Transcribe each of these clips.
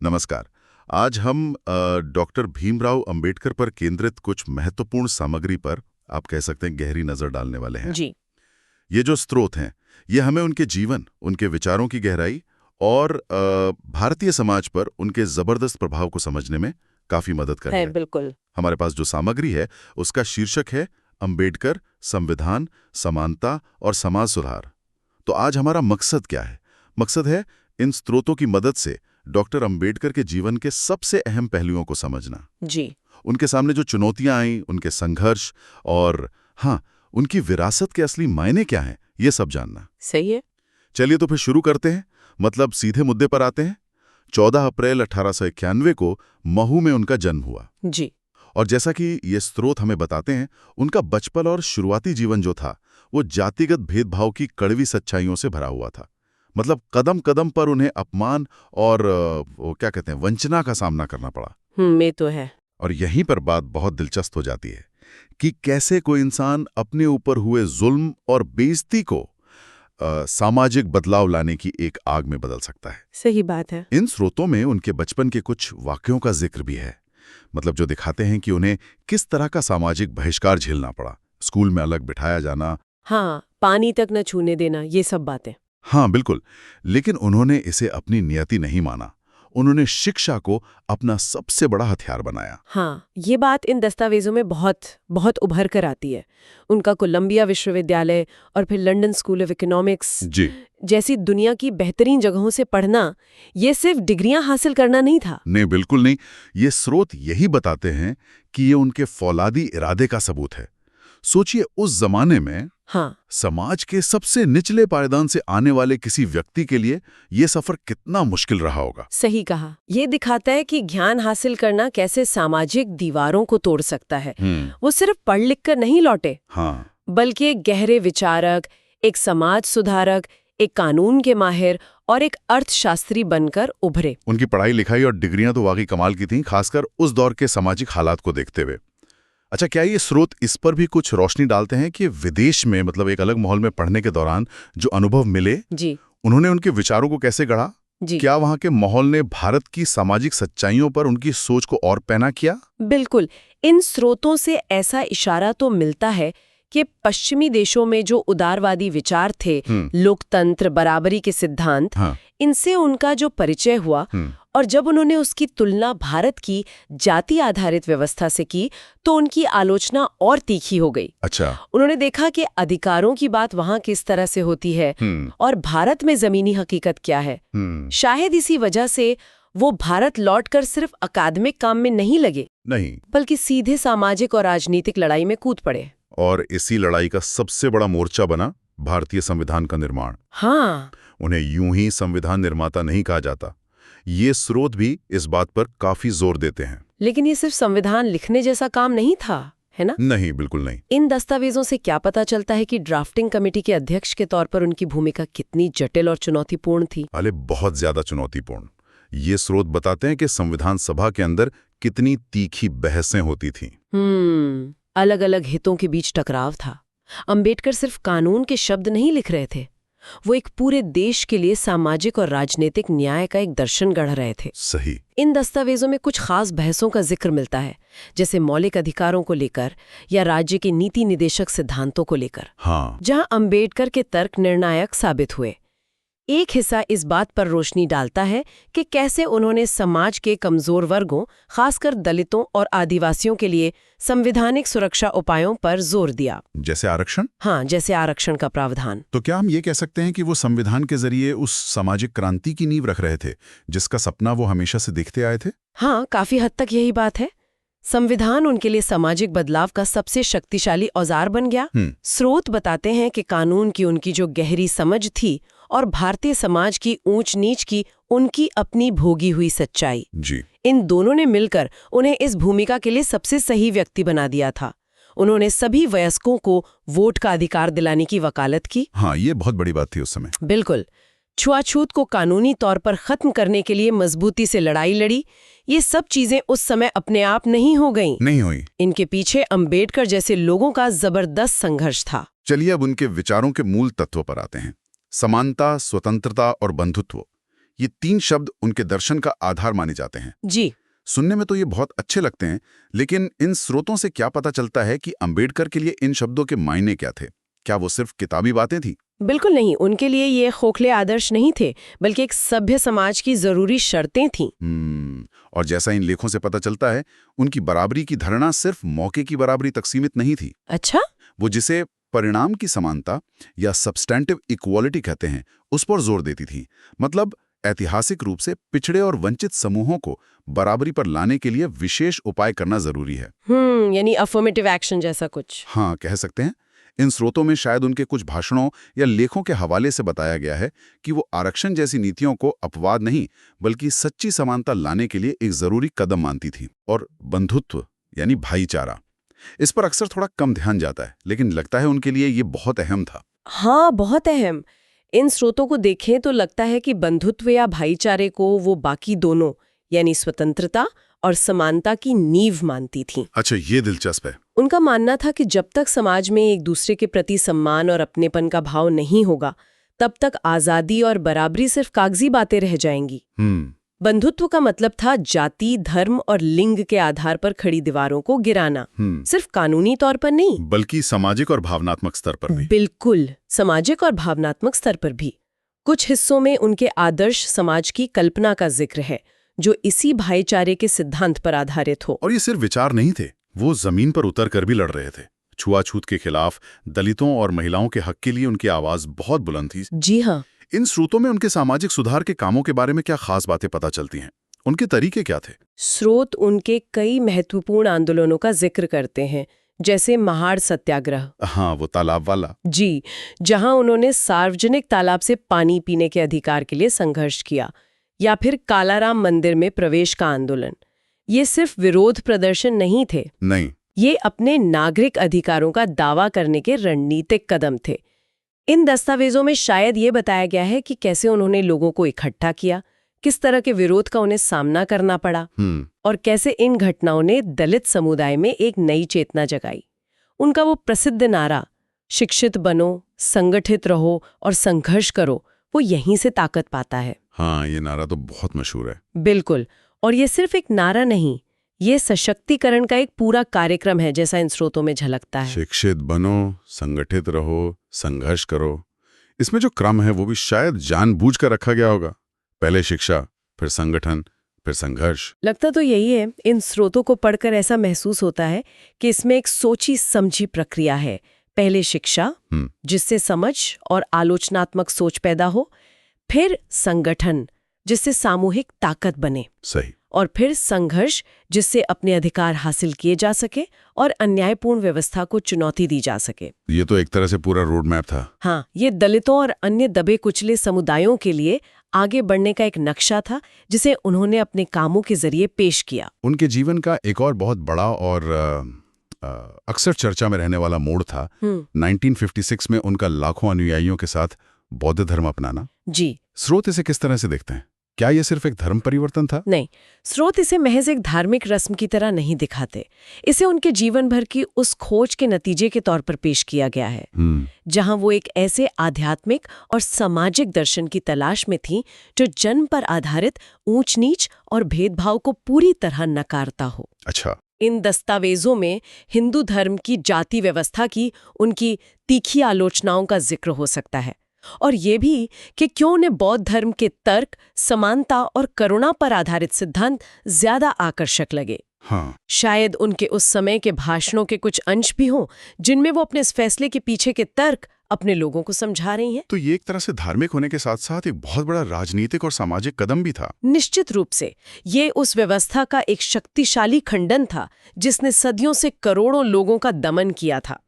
नमस्कार। आज हम डॉक्टर भीमराव अंबेडकर पर केंद्रित कुछ महत्वपूर्ण सामग्री पर आप कह सकते हैं गहरी नजर डालने वाले हैं। जी। ये जो स्रोत हैं, ये हमें उनके जीवन, उनके विचारों की गहराई और भारतीय समाज पर उनके जबरदस्त प्रभाव को समझने में काफी मदद कर रहे हैं। बिल्कुल। हमारे पास जो सामग्री है उसका शीर्षक है अंबेडकर, संविधान, समानता और समाज सुधार। तो आज हमारा मकसद क्या है? मकसद है इन स्रोतों की मदद से डॉक्टर अंबेडकर के जीवन के सबसे अहम पहलुओं को समझना। जी। उनके सामने जो चुनौतियां आईं, उनके संघर्ष और उनकी विरासत के असली मायने क्या हैं, ये सब जानना। सही है। चलिए तो फिर शुरू करते हैं, मतलब सीधे मुद्दे पर आते हैं। 14 अप्रैल 1891 को महू में उनका जन्म हुआ। जी। और जैसा कि ये स्रोत हमें बताते हैं, उनका बचपन और शुरुआती जीवन जो था वो जातिगत भेदभाव की कड़वी सच्चाइयों से भरा हुआ था। मतलब कदम कदम पर उन्हें अपमान और वो क्या कहते हैं, वंचना का सामना करना पड़ा। ये तो है। और यहीं पर बात बहुत दिलचस्प हो जाती है कि कैसे कोई इंसान अपने ऊपर हुए जुल्म और बेइज्जती को सामाजिक बदलाव लाने की एक आग में बदल सकता है। सही बात है। इन स्रोतों में उनके बचपन के कुछ वाक्यों का जिक्र भी है, मतलब जो दिखाते हैं कि उन्हें किस तरह का सामाजिक बहिष्कार झेलना पड़ा। स्कूल में अलग बिठाया जाना, पानी तक न छूने देना, ये सब बातें। बिल्कुल। लेकिन उन्होंने इसे अपनी नियति नहीं माना। उन्होंने शिक्षा को अपना सबसे बड़ा हथियार बनाया। ये बात इन दस्तावेजों में बहुत बहुत उभर कर आती है। उनका कोलंबिया विश्वविद्यालय और फिर लंदन स्कूल ऑफ इकोनॉमिक्स जैसी दुनिया की बेहतरीन जगहों से पढ़ना, ये सिर्फ डिग्रियां हासिल करना नहीं था। नहीं, बिल्कुल नहीं। ये स्रोत यही बताते हैं कि ये उनके फौलादी इरादे का सबूत है। सोचिए, उस जमाने में समाज के सबसे निचले पायदान से आने वाले किसी व्यक्ति के लिए ये सफर कितना मुश्किल रहा होगा। सही कहा। ये दिखाता है कि ज्ञान हासिल करना कैसे सामाजिक दीवारों को तोड़ सकता है। वो सिर्फ पढ़ लिख कर नहीं लौटे, बल्कि एक गहरे विचारक, एक समाज सुधारक, एक कानून के माहिर और एक अर्थशास्त्री बनकर उभरे। उनकी पढ़ाई लिखाई और डिग्रियां तो वाकई कमाल की थीं, खासकर उस दौर के सामाजिक हालात को देखते हुए। अच्छा, क्या ये स्रोत इस पर भी कुछ रोशनी डालते हैं कि विदेश में, मतलब एक अलग माहौल में पढ़ने के दौरान जो अनुभव मिले, उन्होंने उनके विचारों को कैसे गढ़ा? क्या वहाँ के माहौल ने भारत की सामाजिक सच्चाइयों पर उनकी सोच को और पैना किया? बिल्कुल। इन स्रोतों से ऐसा इशारा तो मिलता है कि पश्चिमी देशों में जो उदारवादी विचार थे, लोकतंत्र, बराबरी के सिद्धांत, इनसे उनका जो परिचय हुआ और जब उन्होंने उसकी तुलना भारत की जाति आधारित व्यवस्था से की, तो उनकी आलोचना और तीखी हो गई। अच्छा। उन्होंने देखा कि अधिकारों की बात वहाँ किस तरह से होती है और भारत में जमीनी हकीकत क्या है। शायद इसी वजह से वो भारत लौटकर सिर्फ अकादमिक काम में नहीं लगे, बल्कि सीधे सामाजिक और राजनीतिक लड़ाई में कूद पड़े। और इसी लड़ाई का सबसे बड़ा मोर्चा बना भारतीय संविधान का निर्माण। उन्हें यूं ही संविधान निर्माता नहीं कहा जाता। ये स्रोत भी इस बात पर काफी जोर देते हैं। लेकिन ये सिर्फ संविधान लिखने जैसा काम नहीं था, है ना? नहीं, बिल्कुल नहीं। इन दस्तावेजों से क्या पता चलता है कि ड्राफ्टिंग कमेटी के अध्यक्ष के तौर पर उनकी भूमिका कितनी जटिल और चुनौतीपूर्ण थी। अरे बहुत ज्यादा चुनौतीपूर्ण। ये स्रोत बताते हैं कि संविधान सभा के अंदर कितनी तीखी बहसें होती थीं। अलग अलग हितों के बीच टकराव था। अंबेडकर सिर्फ कानून के शब्द नहीं लिख रहे थे, वो एक पूरे देश के लिए सामाजिक और राजनीतिक न्याय का एक दर्शन गढ़ रहे थे। सही। इन दस्तावेजों में कुछ खास बहसों का जिक्र मिलता है, जैसे मौलिक अधिकारों को लेकर या राज्य के नीति निदेशक सिद्धांतों को लेकर, जहां अंबेडकर के तर्क निर्णायक साबित हुए। एक हिस्सा इस बात पर रोशनी डालता है कि कैसे उन्होंने समाज के कमजोर वर्गों, खासकर दलितों और आदिवासियों के लिए संवैधानिक सुरक्षा उपायों पर जोर दिया। जैसे आरक्षण? जैसे आरक्षण का प्रावधान। तो क्या हम ये कह सकते हैं कि वो संविधान के जरिए उस सामाजिक क्रांति की नींव रख रहे थे जिसका सपना वो हमेशा से देखते आए थे? काफी हद तक यही बात है। संविधान उनके लिए सामाजिक बदलाव का सबसे शक्तिशाली औजार बन गया। स्रोत बताते हैं कि कानून की उनकी जो गहरी समझ थी और भारतीय समाज की ऊंच नीच की उनकी अपनी भोगी हुई सच्चाई, इन दोनों ने मिलकर उन्हें इस भूमिका के लिए सबसे सही व्यक्ति बना दिया था। उन्होंने सभी वयस्कों को वोट का अधिकार दिलाने की वकालत की। ये बहुत बड़ी बात थी उस समय। बिल्कुल। छुआछूत को कानूनी तौर पर खत्म करने के लिए मजबूती से लड़ाई लड़ी। ये सब चीजें उस समय अपने आप नहीं हो गईं। नहीं हुई। इनके पीछे अंबेडकर जैसे लोगों का जबरदस्त संघर्ष था। चलिए अब उनके विचारों के मूल तत्व पर आते हैं। समानता, स्वतंत्रता और बंधुत्व, ये 3 शब्द उनके दर्शन का आधार माने जाते हैं। जी। सुनने में तो ये बहुत अच्छे लगते हैं, लेकिन इन स्रोतों से क्या पता चलता है कि अंबेडकर के लिए इन शब्दों के मायने क्या थे? क्या वो सिर्फ किताबी बातें थी? बिल्कुल नहीं, उनके लिए ये खोखले आदर्श नहीं थे, बल्कि एक सभ्य समाज की जरूरी शर्तें थीं। और जैसा इन लेखों से पता चलता है, उनकी बराबरी की धारणा सिर्फ मौके की बराबरी तक सीमित नहीं थी। अच्छा? वो जिसे परिणाम की समानता या सब्सटैंटिव इक्वालिटी कहते हैं, उस पर जोर देती थी। मतलब ऐतिहासिक रूप से पिछड़े और वंचित समूहों को बराबरी पर लाने के लिए विशेष उपाय करना जरूरी है। यानी अफर्मेटिव एक्शन जैसा कुछ। हाँ, कह सकते हैं। इन स्रोतों में शायद उनके कुछ भाषणों या लेखों के हवाले से बताया गया है कि वो आरक्षण जैसी नीतियों को अपवाद नहीं, बल्कि सच्ची समानता लाने के लिए एक जरूरी कदम मानती थी। और बंधुत्व यानी भाईचारा, इस पर अक्सर थोड़ा कम ध्यान जाता है, लेकिन लगता है उनके लिए ये बहुत अहम था। हाँ, बहुत अहम। इन स्रोतों को देखें तो लगता है कि बंधुत्व या भाईचारे को वो बाकी दोनों यानी स्वतंत्रता और समानता की नींव मानती थीं। अच्छा, ये दिलचस्प है। उनका मानना था कि जब तक समाज में एक दूसरे के प्रति सम्मान और अपनेपन का भाव नहीं होगा, तब तक आजादी और बराबरी सिर्फ कागजी बातें रह जाएंगी। बंधुत्व का मतलब था जाति, धर्म और लिंग के आधार पर खड़ी दीवारों को गिराना, सिर्फ कानूनी तौर पर नहीं, बल्कि सामाजिक और भावनात्मक स्तर पर भी। बिल्कुल, सामाजिक और भावनात्मक स्तर पर भी। कुछ हिस्सों में उनके आदर्श समाज की कल्पना का जिक्र है, जो इसी भाईचारे के सिद्धांत पर आधारित हो। और ये सिर्फ विचार नहीं थे, वो जमीन पर उतर कर भी लड़ रहे थे। छुआछूत के खिलाफ, दलितों और महिलाओं के हक के लिए उनकी आवाज बहुत बुलंद थी। जी हाँ। इन स्रोतों में उनके सामाजिक सुधार के कामों के बारे में क्या खास बातें पता चलती हैं? उनके तरीके क्या थे? स्रोत उनके कई महत्वपूर्ण आंदोलनों का जिक्र करते हैं, जैसे महाड़ सत्याग्रह। हाँ, वो तालाब वाला। जी, जहां उन्होंने सार्वजनिक तालाब से पानी पीने के अधिकार के लिए संघर्ष किया, या फिर कालाराम मंदिर में प्रवेश का आंदोलन। ये सिर्फ विरोध प्रदर्शन नहीं थे। नहीं, ये अपने नागरिक अधिकारों का दावा करने के रणनीतिक कदम थे। इन दस्तावेजों में शायद ये बताया गया है कि कैसे उन्होंने लोगों को इकट्ठा किया, किस तरह के विरोध का उन्हें सामना करना पड़ा, और कैसे इन घटनाओं ने दलित समुदाय में एक नई चेतना जगाई। उनका वो प्रसिद्ध नारा, शिक्षित बनो, संगठित रहो और संघर्ष करो, वो यहीं से ताकत पाता है। हाँ, ये नारा तो बहुत मशहूर है। बिल्कुल, और ये सिर्फ एक नारा नहीं, ये सशक्तिकरण का एक पूरा कार्यक्रम है, जैसा इन स्रोतों में झलकता है। शिक्षित बनो, संगठित रहो, संघर्ष करो। इसमें जो क्रम है वो भी शायद जानबूझकर रखा गया होगा। पहले शिक्षा, फिर संगठन, फिर संघर्ष। लगता तो यही है। इन स्रोतों को पढ़कर ऐसा महसूस होता है कि इसमें एक सोची समझी प्रक्रिया है। पहले शिक्षा, जिससे समझ और आलोचनात्मक सोच पैदा हो, फिर संगठन, जिससे सामूहिक ताकत बने, सही, और फिर संघर्ष, जिससे अपने अधिकार हासिल किए जा सके और अन्यायपूर्ण व्यवस्था को चुनौती दी जा सके। ये तो एक तरह से पूरा रोड मैप था। हाँ, ये दलितों और अन्य दबे कुचले समुदायों के लिए आगे बढ़ने का एक नक्शा था, जिसे उन्होंने अपने कामों के जरिए पेश किया। उनके जीवन का एक और बहुत बड़ा और अक्सर चर्चा में रहने वाला मोड़ था 1956 में उनका लाखों अनुयायियों के साथ बौद्ध धर्म अपनाना। जी। स्रोत इसे किस तरह से देखते हैं? क्या ये सिर्फ एक धर्म परिवर्तन था? नहीं, स्रोत इसे महज एक धार्मिक रस्म की तरह नहीं दिखाते। इसे उनके जीवन भर की उस खोज के नतीजे के तौर पर पेश किया गया है, जहां वो एक ऐसे आध्यात्मिक और सामाजिक दर्शन की तलाश में थी जो जन्म पर आधारित ऊंच नीच और भेदभाव को पूरी तरह नकारता हो। अच्छा। इन दस्तावेजों में हिंदू धर्म की जाति व्यवस्था की उनकी तीखी आलोचनाओं का जिक्र हो सकता है, और ये भी कि क्यों उन्हें बौद्ध धर्म के तर्क, समानता और करुणा पर आधारित सिद्धांत ज्यादा आकर्षक लगे। हाँ। शायद उनके उस समय के भाषणों के कुछ अंश भी हों जिनमें वो अपने इस फैसले के पीछे के तर्क अपने लोगों को समझा रही हैं। तो ये एक तरह से धार्मिक होने के साथ साथ एक बहुत बड़ा राजनीतिक और सामाजिक कदम भी था। निश्चित रूप से ये उस व्यवस्था का एक शक्तिशाली खंडन था जिसने सदियों से करोड़ों लोगों का दमन किया था।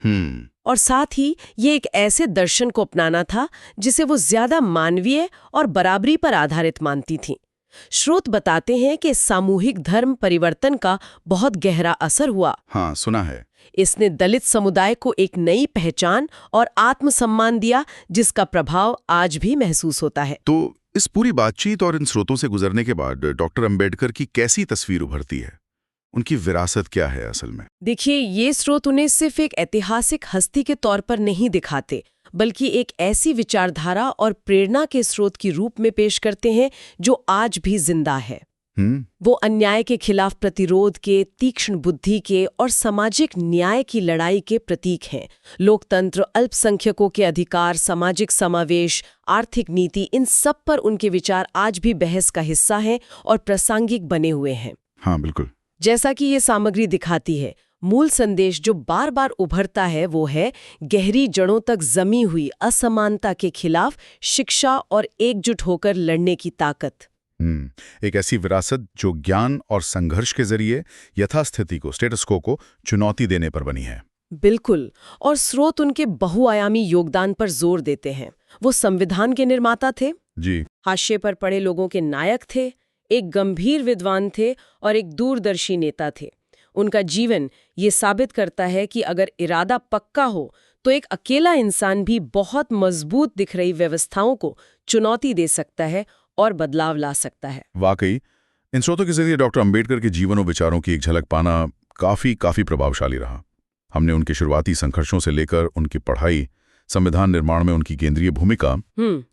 और साथ ही ये एक ऐसे दर्शन को अपनाना था जिसे वो ज्यादा मानवीय और बराबरी पर आधारित मानती थीं। स्रोत बताते हैं कि सामूहिक धर्म परिवर्तन का बहुत गहरा असर हुआ। हाँ, सुना है। इसने दलित समुदाय को एक नई पहचान और आत्मसम्मान दिया, जिसका प्रभाव आज भी महसूस होता है। तो इस पूरी बातचीत और इन स्रोतों से गुजरने के बाद डॉक्टर अंबेडकर की कैसी तस्वीर उभरती है? उनकी विरासत क्या है असल में? देखिए, ये स्रोत उन्हें सिर्फ एक ऐतिहासिक हस्ती के तौर पर नहीं दिखाते, बल्कि एक ऐसी विचारधारा और प्रेरणा के स्रोत के रूप में पेश करते हैं जो आज भी जिंदा है। वो अन्याय के खिलाफ प्रतिरोध के, तीक्ष्ण बुद्धि के और सामाजिक न्याय की लड़ाई के प्रतीक हैं। लोकतंत्र, अल्पसंख्यकों के अधिकार, सामाजिक समावेश, आर्थिक नीति, इन सब पर उनके विचार आज भी बहस का हिस्सा हैं और प्रासंगिक बने हुए हैं। हाँ, बिल्कुल। जैसा कि ये सामग्री दिखाती है, मूल संदेश जो बार बार उभरता है वो है गहरी जड़ों तक जमी हुई असमानता के खिलाफ शिक्षा और एकजुट होकर लड़ने की ताकत। एक ऐसी विरासत जो ज्ञान और संघर्ष के जरिए यथास्थिति को, स्टेटस को चुनौती देने पर बनी है। बिल्कुल। और स्रोत उनके बहुआयामी योगदान पर जोर देते हैं। वो संविधान के निर्माता थे जी, हाशिए पर पड़े लोगों के नायक थे, एक गंभीर विद्वान थे और एक दूरदर्शी नेता थे। उनका जीवन ये साबित करता है कि अगर इरादा पक्का हो तो एक अकेला इंसान भी बहुत मजबूत दिख रही व्यवस्थाओं को चुनौती दे सकता है और बदलाव ला सकता है। वाकई इन स्रोतों के जरिए डॉक्टर अंबेडकर के जीवन और विचारों की एक झलक पाना काफी प्रभावशाली रहा। हमने उनके शुरुआती संघर्षों से लेकर उनकी पढ़ाई, संविधान निर्माण में उनकी केंद्रीय भूमिका,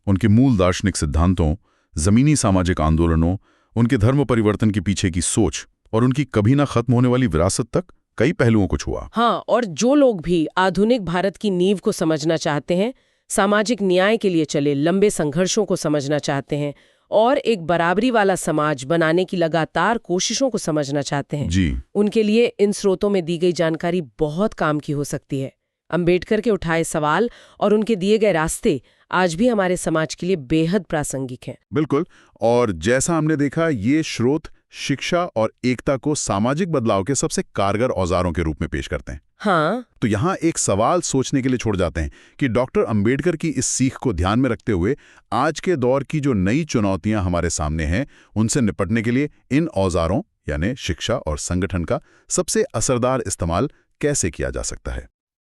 उनके मूल दार्शनिक सिद्धांतों, जमीनी सामाजिक आंदोलनों, उनके धर्म परिवर्तन के पीछे की सोच और उनकी कभी ना खत्म होने वाली विरासत तक कई पहलुओं को छुआ। हाँ, और जो लोग भी आधुनिक भारत की नींव को समझना चाहते हैं, सामाजिक न्याय के लिए चले लंबे संघर्षों को समझना चाहते हैं और एक बराबरी वाला समाज बनाने की लगातार कोशिशों को समझना चाहते हैं जी, उनके लिए इन स्रोतों में दी गई जानकारी बहुत काम की हो सकती है। अंबेडकर के उठाए सवाल और उनके दिए गए रास्ते आज भी हमारे समाज के लिए बेहद प्रासंगिक हैं। बिल्कुल। और जैसा हमने देखा, ये स्रोत शिक्षा और एकता को सामाजिक बदलाव के सबसे कारगर औजारों के रूप में पेश करते हैं। हाँ, तो यहाँ एक सवाल सोचने के लिए छोड़ जाते हैं कि डॉक्टर अंबेडकर की इस सीख को ध्यान में रखते हुए आज के दौर की जो नई चुनौतियां हमारे सामने हैं, उनसे निपटने के लिए इन औजारों यानी शिक्षा और संगठन का सबसे असरदार इस्तेमाल कैसे किया जा सकता है।